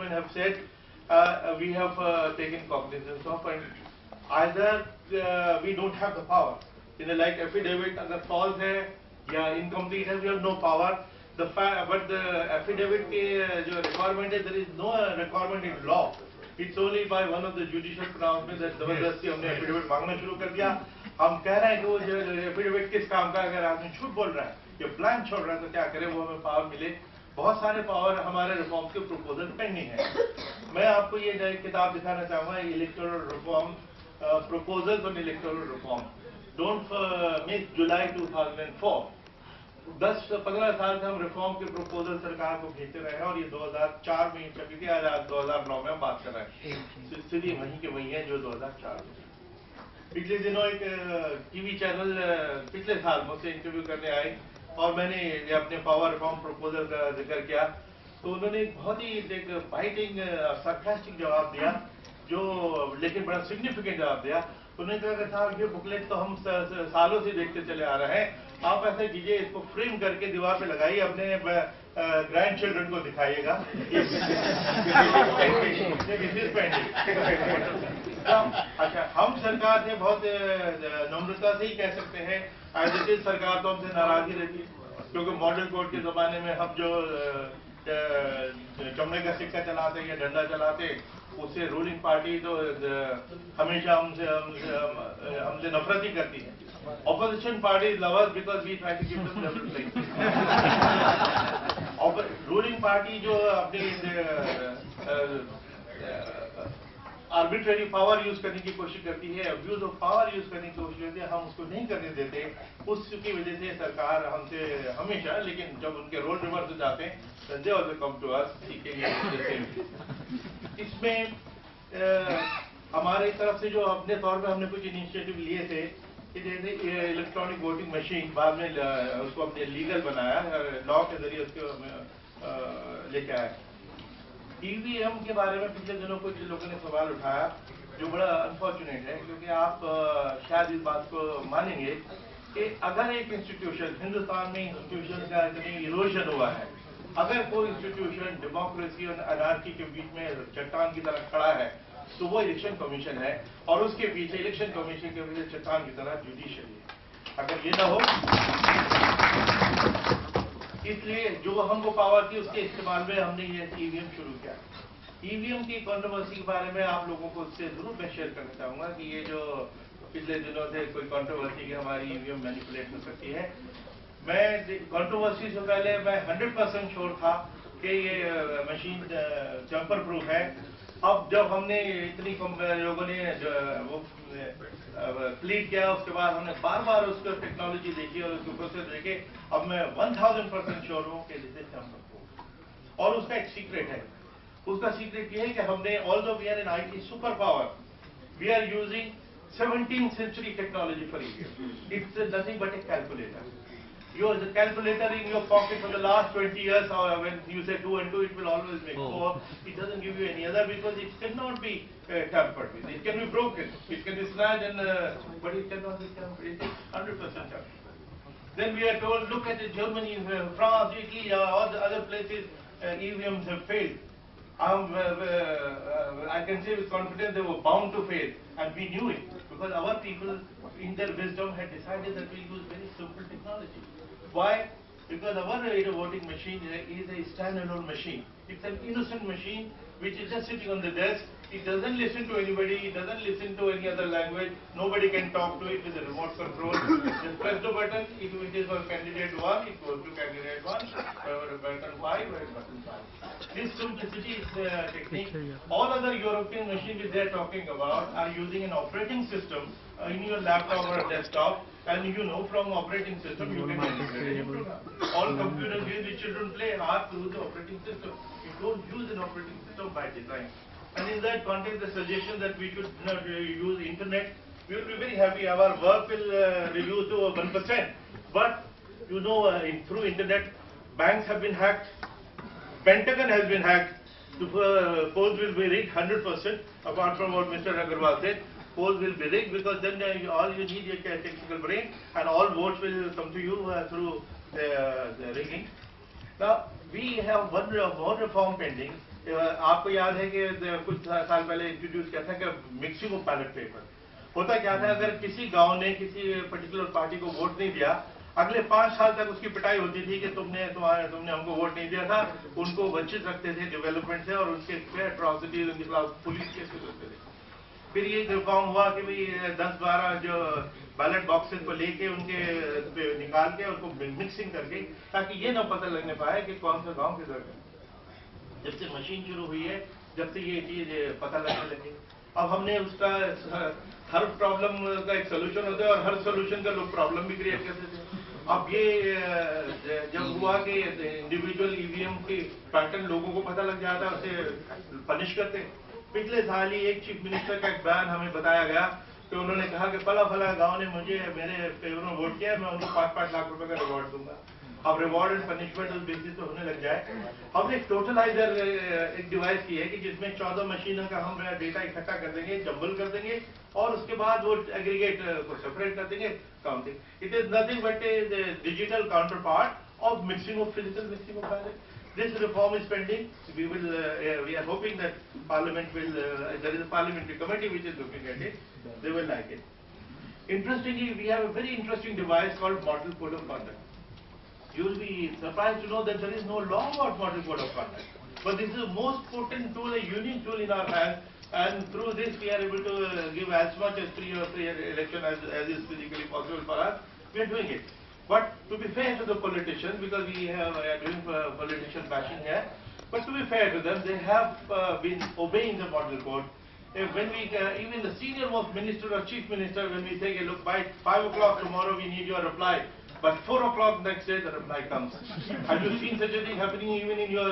chairman have said, we have taken cognizance of, and either we don't have the power. Like affidavit, अगर false है या incomplete है, we have no power. But the affidavit के जो requirement है, there is no requirement in law. It's only by one of the judicial pronouncements that जबरदस्ती हमने affidavit मांगना शुरू कर दिया. हम कह रहे हैं कि वो जो affidavit किस काम का, अगर आदमी झूठ बोल रहा है या blank छोड़ रहा है तो क्या करें, वो हमें पावर मिले. बहुत सारे पावर हमारे रिफॉर्म के प्रपोजल पेंडिंग है. मैं आपको ये किताब दिखाना चाहूँगा, electoral reform, proposals on electoral reform. Don't miss July 2004. 10-15 साल से हम रिफॉर्म के प्रपोजल सरकार को भेजते रहे हैं, और ये 2004 में छपी थी. आज 2009 में हम बात कर रहे हैं. स्थिति वहीं के वहीं है जो 2004 में. पिछले दिनों एक टीवी चैनल पिछले साल मुझसे इंटरव्यू करने आए, और मैंने अपने पावर रिफॉर्म प्रपोजल का जिक्र किया, तो उन्होंने बहुत ही एक बाइटिंग सरकास्टिक जवाब दिया, जो लेकिन बड़ा सिग्निफिकेंट जवाब दिया. उन्होंने कहा कि साहब ये बुकलेट तो हम सालों से देखते चले आ रहे हैं, आप ऐसे कीजिए, इसको फ्रेम करके दीवार पे लगाइए, अपने ग्रैंड चिल्ड्रन को दिखाइएगा. अच्छा, हम सरकार से बहुत नम्रता से ही कह सकते हैं, एज इट इज सरकार तो हमसे नाराज ही रहती है, क्योंकि मॉडल कोड के जमाने में हम जो चमड़े का सिक्का चलाते या डंडा चलाते, उससे रूलिंग पार्टी तो हमेशा हमसे नफरत ही करती है. Opposition party love us because we try to give them everything. Ruling party जो अपनी आर्बिट्रेरी पावर यूज करने की कोशिश करती है, अब्यूज ऑफ पावर यूज करने की कोशिश करती है, हम उसको नहीं करने देते. उसकी वजह से सरकार हमसे हमेशा, लेकिन जब उनके रोल रिवर्स हो जाते हैं, they also come to us. ठीक है, इसमें हमारे तरफ से जो अपने तौर पे हमने कुछ इनिशिएटिव लिए थे, कि जैसे इलेक्ट्रॉनिक वोटिंग मशीन, बाद में उसको हमने लीगल बनाया, लॉ के जरिए उसको लेके आया. ईवीएम के बारे में पिछले दिनों कुछ लोगों ने सवाल उठाया, जो बड़ा अनफॉर्चुनेट है, क्योंकि आप शायद इस बात को मानेंगे कि अगर एक इंस्टीट्यूशन, हिंदुस्तान में इंस्टीट्यूशन का इतनी इरोजन हुआ है, अगर कोई इंस्टीट्यूशन डेमोक्रेसी और अनार्की के बीच में चट्टान की तरह खड़ा है, तो वो इलेक्शन कमीशन है, और उसके पीछे इलेक्शन कमीशन के पीछे चट्टान की तरह जुडिशरी है. अगर ये ना हो, इसलिए जो हमको पावर थी उसके इस्तेमाल में हमने ये ईवीएम शुरू किया. ईवीएम की कंट्रोवर्सी के बारे में आप लोगों को उससे जरूर मैं शेयर करना चाहूंगा, कि ये जो पिछले दिनों से कोई कंट्रोवर्सी की हमारी ईवीएम मैनिपुलेट हो सकती है. मैं कंट्रोवर्सी से पहले मैं 100% श्योर था कि ये मशीन जम्पर प्रूफ है. अब जब हमने इतनी लोगों ने वो प्लीड किया, उसके बाद हमने बार बार उसको टेक्नोलॉजी देखी और उसके प्रोसेस देखे, अब मैं 1000% श्योर हूँ कि दिस इज जम्पर प्रूफ. और उसका एक सीक्रेट है. उसका सीक्रेट ये है कि हमने, although we are in IT super power, we are using 17th century technology for EVM. It's nothing but a calculator. The calculator in your pocket for the last 20 years, or when you say 2 and 2, it will always make 4. It doesn't give you any other, because it cannot be tampered with. It can be broken, it can be snatched, but it cannot be tampered. It is 100% tampered. Then we are told, look at Germany, France, Italy, all the other places, EVMs have failed. I can say with confidence they were bound to fail, and we knew it, because our people, in their wisdom, had decided that we use very simple technology. Why? Because our voting machine is a standalone machine. It's an innocent machine which is just sitting on the desk. It doesn't listen to anybody, it doesn't listen to any other language. Nobody can talk to it with a remote control. Just press the button, if it is for candidate 1, it goes to candidate 1, or button 5, or button 5. This simplicity is the technique. All other European machines which they are talking about are using an operating system in your laptop or desktop, and you know from operating system you can manipulate the program. All computer games which children play are through the operating system. You don't use an operating system by design. And in that context, the suggestion that we should use internet, we will be very happy. Our work will reduce to 1%. But you know, through internet, banks have been hacked, Pentagon has been hacked. The polls will be rigged 100%. Apart from what Mr. Agarwal said, polls will be rigged, because then all you need is a technical brain, and all votes will come to you through the rigging. Now we have one reform pending. आपको याद है कि कुछ साल पहले introduce किया था कि मिक्सिंग ऑफ बैलेट पेपर। होता क्या था, अगर किसी गांव ने किसी पर्टिकुलर पार्टी को वोट नहीं दिया, अगले 5 साल तक उसकी पिटाई होती थी कि तुमने हमको वोट नहीं दिया था। उनको वंचित रखते थे डेवलपमेंट से और उनके अट्रॉसिटीज, उनके खिलाफ पुलिस केसेस होते थे। फिर ये रिफॉर्म हुआ कि भाई 10-12 जो बैलेट बॉक्सेस को लेके उनके निकाल के उनको मिक्सिंग करके, ताकि ये ना पता लगने पाए कि कौन सा गांव किधर है। जब से मशीन शुरू हुई है, जब से ये चीज पता लगने लगी, अब हमने उसका हर प्रॉब्लम का एक सोल्यूशन होता है और हर सोल्यूशन का लोग प्रॉब्लम भी क्रिएट करते थे। अब ये जब हुआ कि इंडिविजुअल ईवीएम की पैटर्न लोगों को पता लग जाता है, उसे पनिश करते। पिछले साल ही एक चीफ मिनिस्टर का एक बयान हमें बताया गया कि उन्होंने कहा कि फला गांव ने मुझे मेरे फेवर में वोट किया, मैं उनको 5-5 लाख रुपए का रिवॉर्ड दूंगा। अब रिवॉर्ड एंड पनिशमेंट उस बेसिस पे होने लग जाए। हमने एक टोटलाइजर एक डिवाइस की है कि जिसमें 14 मशीनों का हम डेटा इकट्ठा कर देंगे, जंबल कर देंगे और उसके बाद वो एग्रीगेट को सेपरेट कर देंगे, counting. It is nothing but A digital counter part of mixing of physical mixing of ballot. This reform is pending. We are hoping that Parliament will. There is a parliamentary committee which is looking at it. They will like it. Interestingly, we have a very interesting device called Model Code of Conduct. You will be surprised to know that there is no law about Model Code of Conduct. But this is the most potent tool, a unique tool in our hands, and through this we are able to give as much as free election as is physically possible for us. We are doing it. But to be fair to the politicians, because we are doing politician bashing here, but to be fair to them, they have been obeying the model code. When we, even the senior most minister or chief minister, when we say, look, by 5 o'clock tomorrow we need your reply, but 4 o'clock next day the reply comes. Have you seen such a thing happening even in your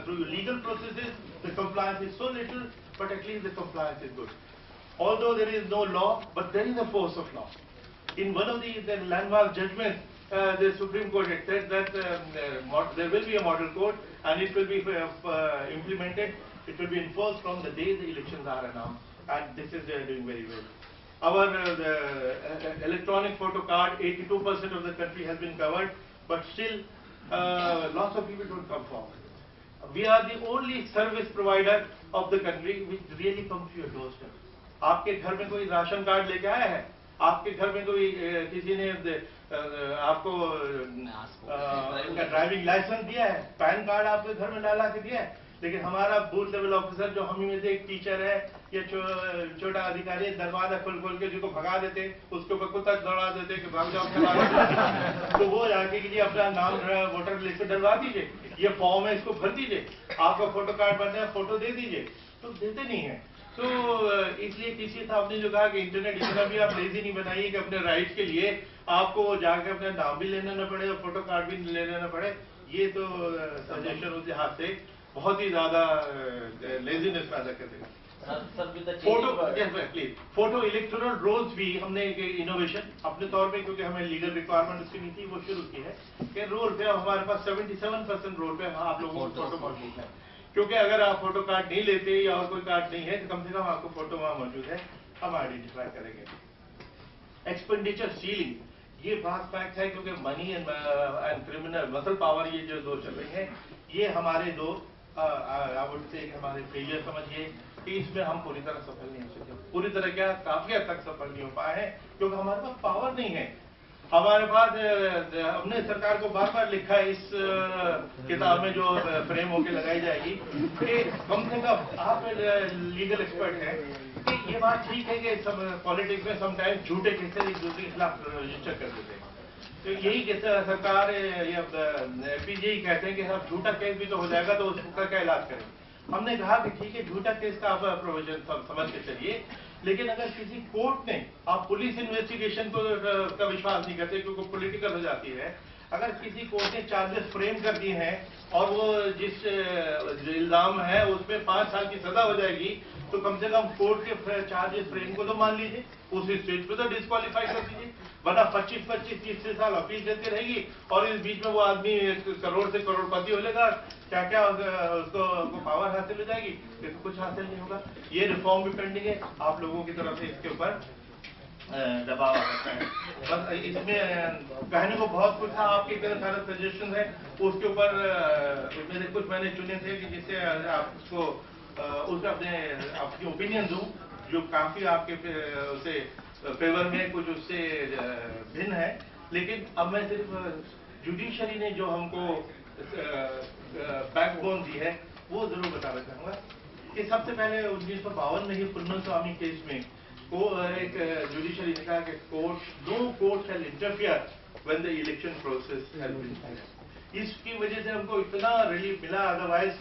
through your legal processes? The compliance is so little, but at least the compliance is good. Although there is no law, but there is a force of law. In one of the landmark judgments, the Supreme Court had said that there will be a model code and it will be implemented. It will be enforced from the day the elections are announced, and this is doing very well. Our electronic photo card, 82% of the country has been covered, but still lots of people don't come forward. We are the only service provider of the country which really comes to your doorstep. आपके घर में कोई ration card लेके आया है? आपके घर में कोई किसी ने आपको ड्राइविंग लाइसेंस दिया है, पैन कार्ड आपके घर में डाला के दिया है? लेकिन हमारा बूथ लेवल ऑफिसर जो हम में से एक टीचर है या छोटा अधिकारी, दरवाजा खोल के जिसको भगा देते, उसके ऊपर कुत्ता दौड़ा देते कि भाग जाओ, तो वो जाके कि जी अपना नाम वोटर लिस्ट में डलवा दीजिए, ये फॉर्म है इसको भर दीजिए, आपका फोटो कार्ड बनना है फोटो दे दीजिए, तो देते नहीं है। तो इसलिए किसी साहब ने जो कहा कि इंटरनेट इतना भी आप लेजी नहीं बनाइए कि अपने राइट के लिए आपको जाके अपना नाम भी लेना न पड़े और फोटो कार्ड भी ले लेना पड़े। ये तो सजेशन उसके हाथ से बहुत ही ज्यादा लेजीनेस पैदा कर देगा। फोटो इलेक्टोरल रोल्स भी हमने एक इनोवेशन अपने तौर पे, क्योंकि हमें लीगल रिक्वायरमेंट उसकी नहीं थी, वो शुरू की है कि रोल पे हमारे पास 77% रोल पे आप लोगों को फोटो मौजूद है। क्योंकि अगर आप फोटो कार्ड नहीं लेते या और कोई कार्ड नहीं है तो कम से कम आपको फोटो वहां मौजूद है, हम आइडेंटिफाई करेंगे। एक्सपेंडिचर सीलिंग, ये बात फैक्ट है, क्योंकि money and criminal muscle power, ये जो दो चल रही है, ये हमारे दो हमारे फेलियर समझिए कि इसमें हम पूरी तरह सफल नहीं हो सके। पूरी तरह क्या, काफी हद तक सफल नहीं हो पाए हैं, क्योंकि हमारे पास पावर नहीं है। हमारे पास हमने सरकार को बार बार लिखा है इस किताब में जो फ्रेम होके लगाई जाएगी कि कम से कम आप लीगल एक्सपर्ट हैं कि ये बात ठीक है कि पॉलिटिक्स में समटाइम्स झूठे केसेस एक दूसरे के खिलाफ रजिस्टर कर देते हैं। तो यही सरकार या पीजीआई कहते हैं कि अब झूठा केस भी तो हो जाएगा तो उसका क्या इलाज करें। हमने कहा कि ठीक है, झूठा केस का आप प्रोविजन समझ के चलिए, लेकिन अगर किसी कोर्ट ने, आप पुलिस इन्वेस्टिगेशन को का विश्वास नहीं करते क्योंकि पॉलिटिकल हो जाती है, अगर किसी कोर्ट ने चार्जेस फ्रेम कर दिए हैं और वो जिस इल्जाम है उसमें 5 साल की सजा हो जाएगी, तो कम से कम कोर्ट के चार्जेस फ्रेम को तो मान लीजिए, उसी स्टेज पे तो डिस्क्वालीफाई कर दीजिए, वरना 25-25-30 साल अपील देती रहेगी और इस बीच में वो आदमी करोड़ से करोड़पति हो लेगा, क्या क्या उसको पावर हासिल हो जाएगी, ये तो कुछ हासिल नहीं होगा। ये रिफॉर्म भी पेंडिंग है, आप लोगों की तरफ से इसके ऊपर दबाव आ जाता है। बस इसमें कहने को बहुत कुछ था, आपके इतने सारे सजेशन है, उसके ऊपर मेरे कुछ मैंने चुने थे कि जिससे आपको उसमें अपनी ओपिनियन दूं, जो काफी आपके उसे फेवर में, कुछ उससे भिन्न है। लेकिन अब मैं सिर्फ जुडिशरी ने जो हमको बैकबोन दी है वो जरूर बताना चाहूंगा कि सबसे पहले 1952 में ही पुन्नम स्वामी केस में को एक जुडिशरी ने कहा कि no court shall interfere when the election process has been final. इसकी वजह से हमको इतना रिलीफ मिला, अदरवाइज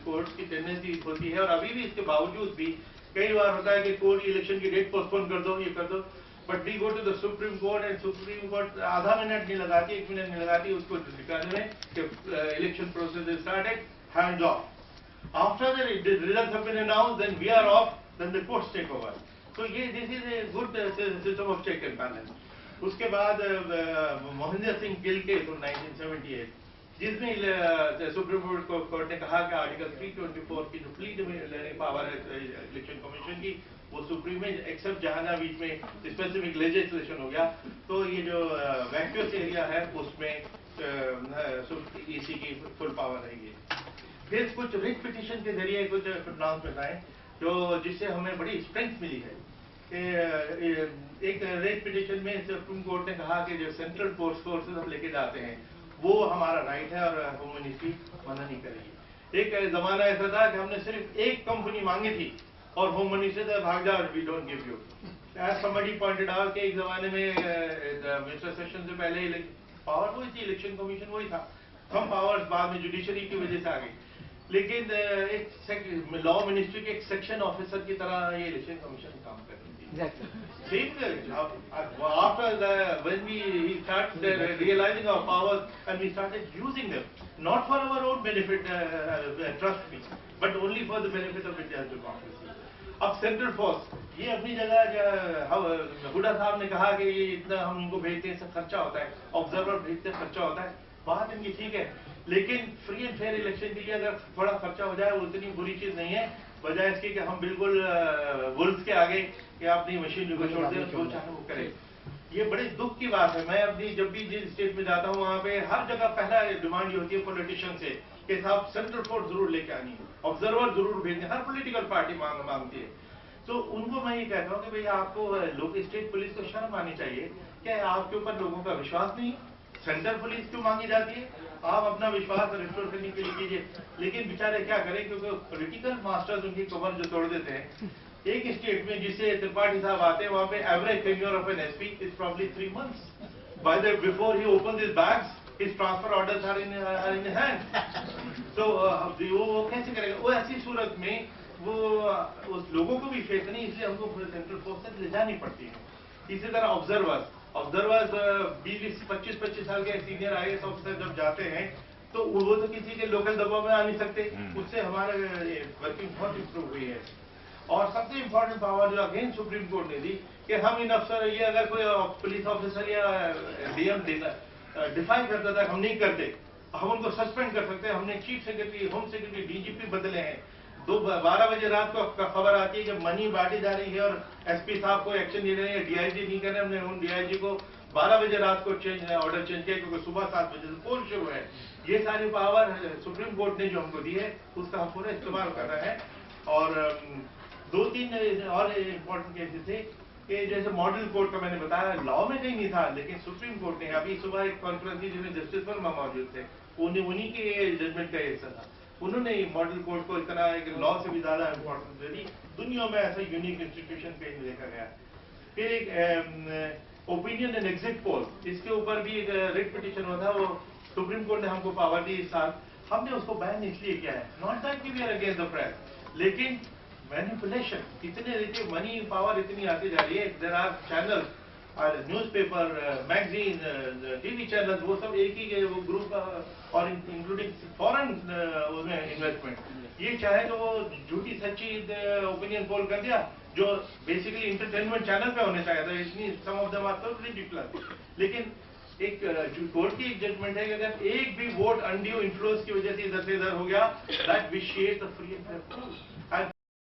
कोर्ट की टेंडेंसी होती है, और अभी भी इसके बावजूद भी कई बार होता है कि कोर्ट इलेक्शन की डेट पोस्टपोन कर दो, ये कर दो, but we go to the supreme court and supreme court आधा मिनट नहीं लगाती, 1 मिनट नहीं लगाती उसको दिखाने में कि election process is started, hands off. After the results have been announced, then we are off, then the courts take over. तो ये this is a good system of check and balance. उसके बाद मोहिंदर सिंह गिल केस 1978, जिसमें supreme court ने कहा कि article 324 की जो प्ली लेने पावर है इलेक्शन कमीशन की, वो सुप्रीम में एक्सेप्ट जहां जहां बीच में स्पेसिफिक लेजिस्लेशन हो गया, तो ये जो वैक्यूअस एरिया है उसमें ईसी की फुल पावर रहेगी। फिर कुछ रिट पिटिशन के जरिए कुछ प्रोनाउंसमेंट आए जो जिससे हमें बड़ी स्ट्रेंथ मिली है। एक रिट पिटिशन में सुप्रीम कोर्ट ने कहा कि जो सेंट्रल फोर्सेस हम लेके जाते हैं वो हमारा राइट है और होम मिनिस्ट्री मना नहीं करेगी। एक जमाना ऐसा था कि हमने सिर्फ एक कंपनी मांगी थी और होम मिनिस्ट्री से भाग जाओ, we don't give you. As somebody pointed out कि एक जमाने में मिस्टर सेशन से पहले पावर वही थी, इलेक्शन कमीशन वही था, कम पावर्स बाद में जुडिशरी की वजह से आ गई। लेकिन एक लॉ मिनिस्ट्री के एक सेक्शन ऑफिसर की तरह ये इलेक्शन कमीशन काम कर रही थी। After when we started realizing our powers and we started using them, not for our own benefit, trust me, but only for the benefit of India's democracy. अब central force ये अपनी जगह, हुडा साहब ने कहा कि ये इतना हम इनको भेजते हैं, सब खर्चा होता है, ऑब्जर्वर भेजते हैं, खर्चा होता है, बात इनकी ठीक है, लेकिन फ्री एंड फेयर इलेक्शन के लिए अगर थोड़ा खर्चा हो जाए वो इतनी बुरी चीज नहीं है, बजाय इसके कि हम बिल्कुल वुल्फ के आगे कि अपनी मशीन को छोड़ दें, जो चाहे वो करें। ये बड़े दुख की बात है। मैं अपनी जब भी जिस स्टेट में जाता हूँ वहाँ पे हर जगह पहला डिमांड ये होती है पॉलिटिशियन से कि साहब सेंट्रल फोर्स जरूर लेके आनी है, ऑब्जर्वर जरूर भेजने, हर पॉलिटिकल पार्टी मांगती है। तो उनको मैं ये कहता हूँ कि भाई आपको लोग स्टेट पुलिस को शर्म आनी चाहिए, क्या आपके ऊपर लोगों का विश्वास नहीं? सेंट्रल पुलिस क्यों मांगी जाती है? आप अपना विश्वास रिस्टोर करने के लिए कीजिए, लेकिन बेचारे क्या करें, क्योंकि पॉलिटिकल मास्टर्स उनकी कमर जो तोड़ देते हैं। एक स्टेट में जिससे त्रिपाठी साहब आते हैं वहां पे average tenure of an SP is probably 3 months। By the before he open his bags his transfer orders are in hand. तो वो कैसे करेगा? वो ऐसी सूरत में वो उस लोगों को भी फेस नहीं, इसलिए हमको सेंट्रल फोर्स ले जानी पड़ती है। इसी तरह ऑब्जर्वर्स 20-25 साल के सीनियर IAS ऑफिसर जब जाते हैं तो वो तो किसी के लोकल दबाव में आ नहीं सकते, उससे हमारे वर्किंग बहुत इम्प्रूव हुई है। और सबसे इम्पोर्टेंट पावर जो अगेन सुप्रीम कोर्ट ने दी कि हम इन अफसर, ये अगर कोई पुलिस ऑफिसर या DM डिफाइन करता था, हम नहीं करते, हम उनको सस्पेंड कर सकते हैं। हमने chief secretary, home secretary, DGP बदले हैं। 12 बजे रात को खबर आती है कि मनी बांटी जा रही है और SP साहब को एक्शन ले रहे हैं, DIG नहीं कर रहे। हमने उन DIG को 12 बजे रात को ऑर्डर चेंज किया क्योंकि सुबह 7 बजे से पोल शुरू है। ये सारी पावर सुप्रीम कोर्ट ने जो हमको दी है उसका हम पूरा इस्तेमाल कर रहे हैं। और 2-3 और इम्पोर्टेंट केसेस थे कि जैसे मॉडल कोर्ट का मैंने बताया, लॉ में कहीं नहीं था, लेकिन सुप्रीम कोर्ट ने अभी सुबह एक कॉन्फ्रेंस थी जिसमें जस्टिस वर्मा मौजूद थे, उन्हीं के जजमेंट का हिस्सा था। उन्होंने मॉडल कोर्ट को इतना एक लॉ से भी ज्यादा इम्पोर्टेंस दे दी। दुनिया में ऐसा यूनिक इंस्टीट्यूशन कहीं नहीं देखा गया। फिर एक ओपिनियन एंड एग्जिट पोल, इसके ऊपर भी एक रिट पिटिशन हुआ था, वो सुप्रीम कोर्ट ने हमको पावर दी इस साल। हमने उसको बैन इसलिए किया है, not that we are against the press, लेकिन मैनिपुलेशन इतने देखिए, मनी पावर इतनी आती जा रही है। There are channels, newspaper, magazine, TV channels, वो सब एक ही वो ग्रुप और इंक्लूडिंग फॉरेन उसमें इन्वेस्टमेंट। ये चाहे तो वो झूठी सच्ची ओपिनियन पोल कर दिया जो बेसिकली इंटरटेनमेंट चैनल पे होने चाहिए था। इतनी some of them are so ridiculous. लेकिन एक कोर्ट की एक जजमेंट है कि अगर एक भी वोट अनड्यू इन्फ्लुएंस की वजह से इधर से इधर हो गया, that vitiates the free and fair.